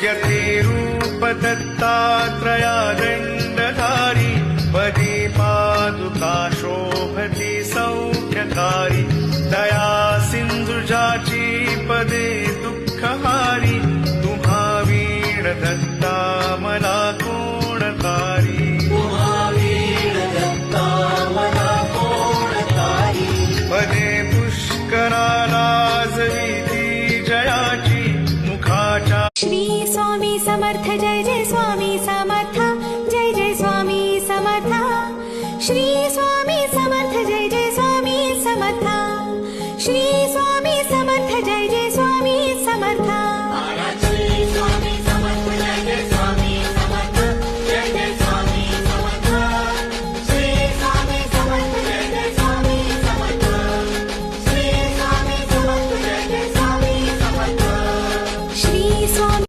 यतिरूप दत्तात्रया दण्डधारी पदे पादुका शोभति सौख्यकारी दया सिंधुजाची पदे दुःखहारी तुम्हा वीण दत्ता मला कोणकारी पदे पुष्कराला जविती जयाची मुखाच्या श्री स्वामी समर्थ जय जय स्वामी समर्थ जय जय स्वामी समर्थ श्री